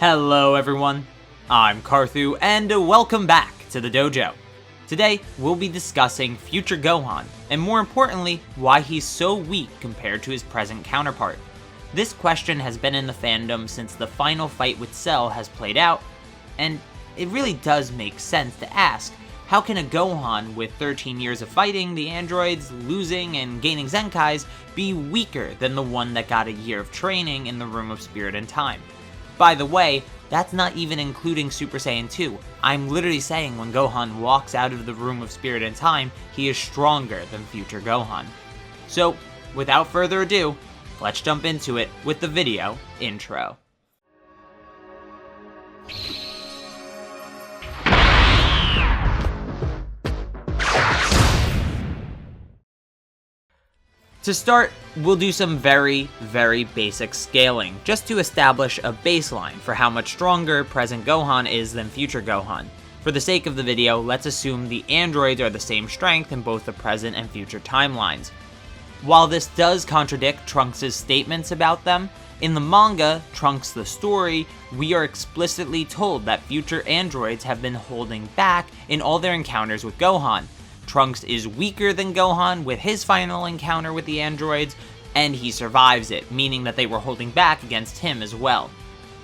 Hello everyone, I'm Carthu and welcome back to the Dojo. Today, we'll be discussing Future Gohan, and more importantly, why he's so weak compared to his present counterpart. This question has been in the fandom since the final fight with Cell has played out, and it really does make sense to ask, how can a Gohan with 13 years of fighting the androids, losing, and gaining Zenkais be weaker than the one that got a year of training in the Room of Spirit and Time? By the way, that's not even including Super Saiyan 2. I'm literally saying when Gohan walks out of the Room of Spirit and Time, he is stronger than Future Gohan. So, without further ado, let's jump into it with the video intro. To start, we'll do some very basic scaling, just to establish a baseline for how much stronger Present Gohan is than Future Gohan. For the sake of the video, let's assume the androids are the same strength in both the present and future timelines. While this does contradict Trunks' statements about them, in the manga, Trunks the Story, we are explicitly told that future androids have been holding back in all their encounters with Gohan. Trunks is weaker than Gohan with his final encounter with the androids, and he survives it, meaning that they were holding back against him as well.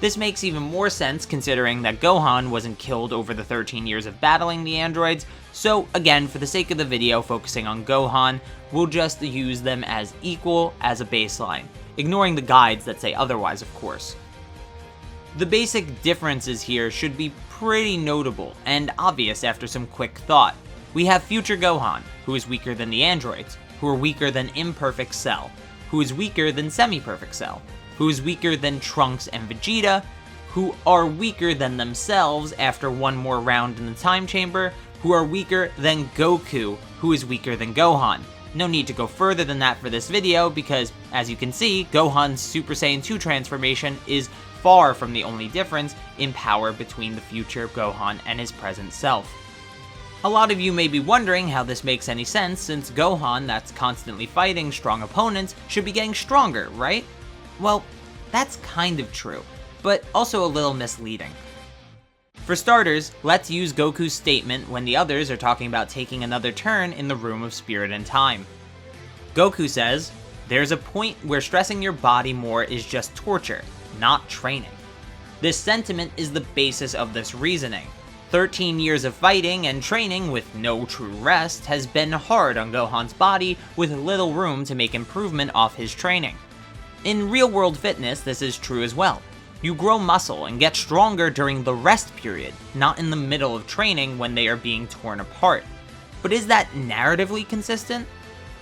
This makes even more sense considering that Gohan wasn't killed over the 13 years of battling the androids, so again, for the sake of the video focusing on Gohan, we'll just use them as equal as a baseline, ignoring the guides that say otherwise, of course. The basic differences here should be pretty notable and obvious after some quick thought. We have Future Gohan, who is weaker than the androids, who are weaker than Imperfect Cell, who is weaker than Semi-Perfect Cell, who is weaker than Trunks and Vegeta, who are weaker than themselves after one more round in the time chamber, who are weaker than Goku, who is weaker than Gohan. No need to go further than that for this video because, as you can see, Gohan's Super Saiyan 2 transformation is far from the only difference in power between the future Gohan and his present self. A lot of you may be wondering how this makes any sense since Gohan, that's constantly fighting strong opponents, should be getting stronger, right? Well, that's kind of true, but also a little misleading. For starters, let's use Goku's statement when the others are talking about taking another turn in the Room of Spirit and Time. Goku says, "There's a point where stressing your body more is just torture, not training." This sentiment is the basis of this reasoning. 13 years of fighting and training with no true rest has been hard on Gohan's body with little room to make improvement off his training. In real-world fitness, this is true as well. You grow muscle and get stronger during the rest period, not in the middle of training when they are being torn apart. But is that narratively consistent?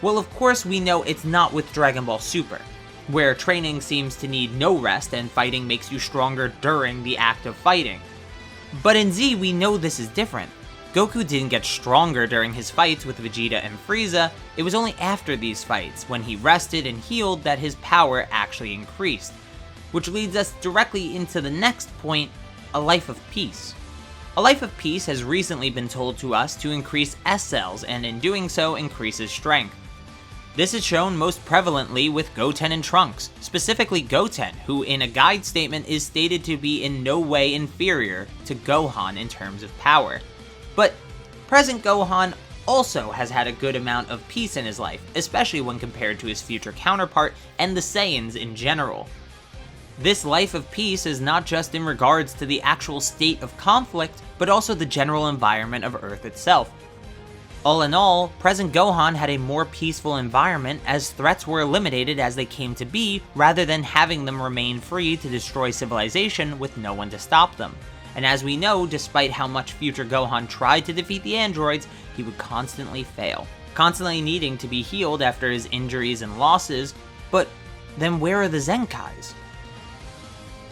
Well, of course we know it's not with Dragon Ball Super, where training seems to need no rest and fighting makes you stronger during the act of fighting. But in Z, we know this is different. Goku didn't get stronger during his fights with Vegeta and Frieza, it was only after these fights, when he rested and healed, that his power actually increased. Which leads us directly into the next point, a life of peace. A life of peace has recently been told to us to increase S cells, and in doing so increases strength. This is shown most prevalently with Goten and Trunks, specifically Goten, who in a guide statement is stated to be in no way inferior to Gohan in terms of power. But present Gohan also has had a good amount of peace in his life, especially when compared to his future counterpart and the Saiyans in general. This life of peace is not just in regards to the actual state of conflict, but also the general environment of Earth itself. All in all, present Gohan had a more peaceful environment as threats were eliminated as they came to be, rather than having them remain free to destroy civilization with no one to stop them. And as we know, despite how much Future Gohan tried to defeat the androids, he would constantly fail, constantly needing to be healed after his injuries and losses, but then where are the Zenkais?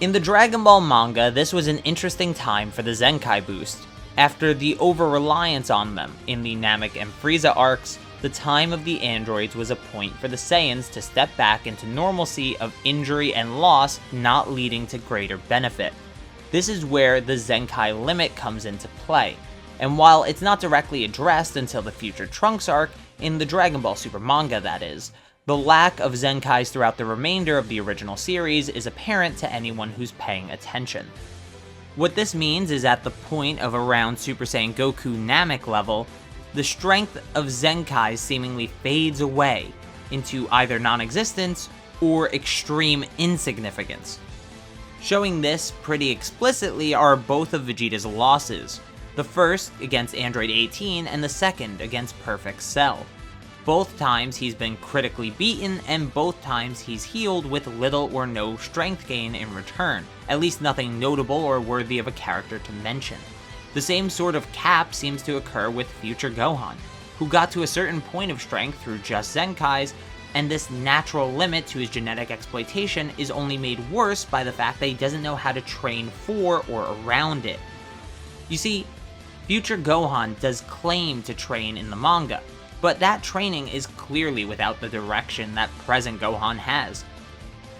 In the Dragon Ball manga, this was an interesting time for the Zenkai boost. After the over-reliance on them in the Namek and Frieza arcs, the time of the androids was a point for the Saiyans to step back into normalcy of injury and loss not leading to greater benefit. This is where the Zheng Kai Limit comes into play, and while it's not directly addressed until the Future Trunks arc, in the Dragon Ball Super manga that is, The lack of Zenkais throughout the remainder of the original series is apparent to anyone who's paying attention. What this means is at the point of around Super Saiyan Goku Namek level, the strength of Zenkai seemingly fades away into either non-existence or extreme insignificance. Showing this pretty explicitly are both of Vegeta's losses, the first against Android 18 and the second against Perfect Cell. Both times he's been critically beaten, and both times he's healed with little or no strength gain in return, at least nothing notable or worthy of a character to mention. The same sort of cap seems to occur with Future Gohan, who got to a certain point of strength through just Zenkais, and this natural limit to his genetic exploitation is only made worse by the fact that he doesn't know how to train for or around it. You see, Future Gohan does claim to train in the manga, but that training is clearly without the direction that Present Gohan has.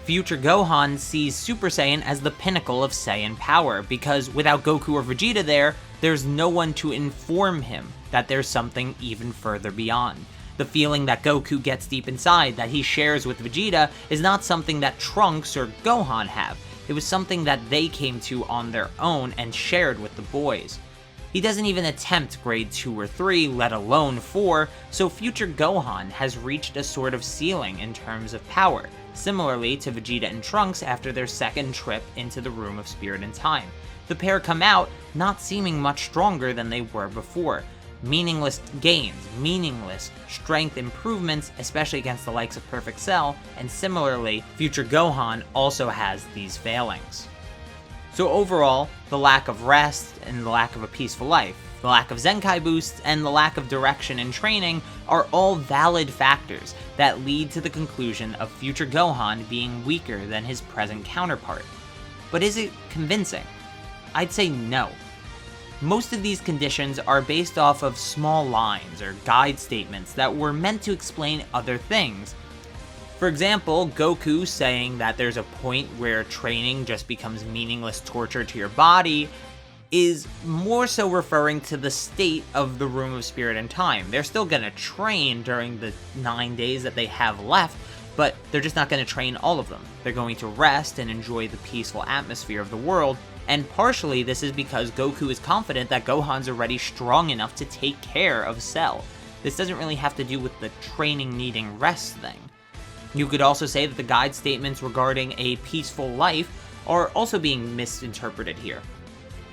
Future Gohan sees Super Saiyan as the pinnacle of Saiyan power, because without Goku or Vegeta there's no one to inform him that there's something even further beyond. The feeling that Goku gets deep inside that he shares with Vegeta is not something that Trunks or Gohan have. It was something that they came to on their own and shared with the boys. He doesn't even attempt grade 2 or 3, let alone 4, so Future Gohan has reached a sort of ceiling in terms of power, similarly to Vegeta and Trunks after their second trip into the Room of Spirit and Time. The pair come out not seeming much stronger than they were before. Meaningless gains, meaningless strength improvements, especially against the likes of Perfect Cell, and similarly, Future Gohan also has these failings. So overall, the lack of rest and the lack of a peaceful life, the lack of Zenkai boosts, and the lack of direction and training are all valid factors that lead to the conclusion of Future Gohan being weaker than his present counterpart. But is it convincing? I'd say no. Most of these conditions are based off of small lines or guide statements that were meant to explain other things. For example, Goku saying that there's a point where training just becomes meaningless torture to your body is more so referring to the state of the Room of Spirit and Time. They're still going to train during the 9 days that they have left, but they're just not going to train all of them. They're going to rest and enjoy the peaceful atmosphere of the world, and partially this is because Goku is confident that Gohan's already strong enough to take care of Cell. This doesn't really have to do with the training needing rest thing. You could also say that the guide statements regarding a peaceful life are also being misinterpreted here.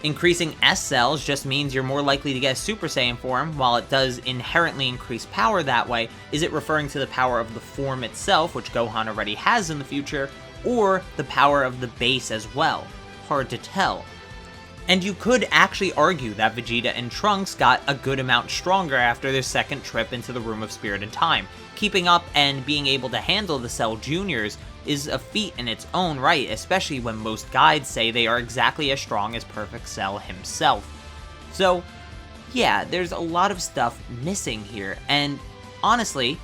Increasing S cells just means you're more likely to get a Super Saiyan form. While it does inherently increase power that way, is it referring to the power of the form itself, which Gohan already has in the future, or the power of the base as well? Hard to tell. And you could actually argue that Vegeta and Trunks got a good amount stronger after their second trip into the Room of Spirit and Time. Keeping up and being able to handle the Cell Juniors is a feat in its own right, especially when most guides say they are exactly as strong as Perfect Cell himself. So, yeah, there's a lot of stuff missing here, and honestly,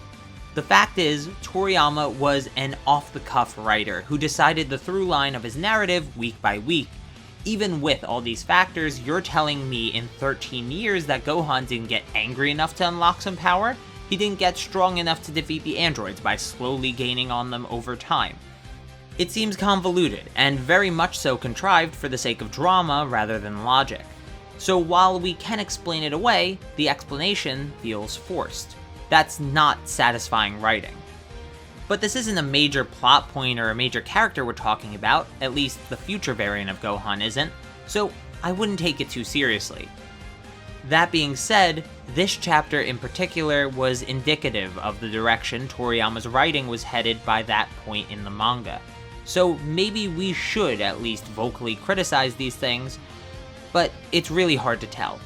the fact is, Toriyama was an off-the-cuff writer who decided the through line of his narrative week by week. Even with all these factors, you're telling me in 13 years that Gohan didn't get angry enough to unlock some power? He didn't get strong enough to defeat the androids by slowly gaining on them over time. It seems convoluted, and very much so contrived for the sake of drama rather than logic. So while we can explain it away, the explanation feels forced. That's not satisfying writing. But this isn't a major plot point or a major character we're talking about, at least the future variant of Gohan isn't, so I wouldn't take it too seriously. That being said, this chapter in particular was indicative of the direction Toriyama's writing was headed by that point in the manga. So maybe we should at least vocally criticize these things, but it's really hard to tell.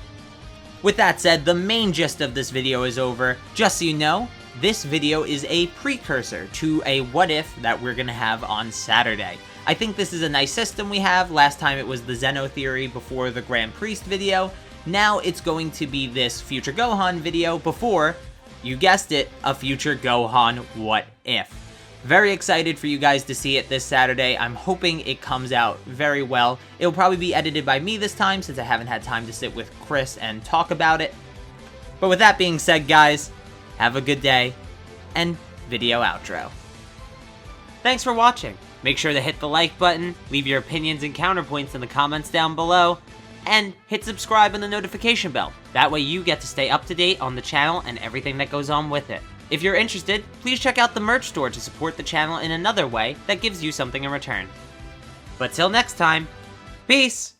With that said, the main gist of this video is over. Just so you know, this video is a precursor to a what if that we're gonna have on Saturday. I think this is a nice system we have. Last time it was the Zeno theory before the Grand Priest video. Now it's going to be this Future Gohan video before, you guessed it, a Future Gohan what if. Very excited for you guys to see it this Saturday. I'm hoping it comes out very well. It'll probably be edited by me this time since I haven't had time to sit with Chris and talk about it. But with that being said, guys, have a good day, and video outro. Thanks for watching. Make sure to hit the like button, leave your opinions and counterpoints in the comments down below, and hit subscribe and the notification bell. That way you get to stay up to date on the channel and everything that goes on with it. If you're interested, please check out the merch store to support the channel in another way that gives you something in return. But till next time, peace!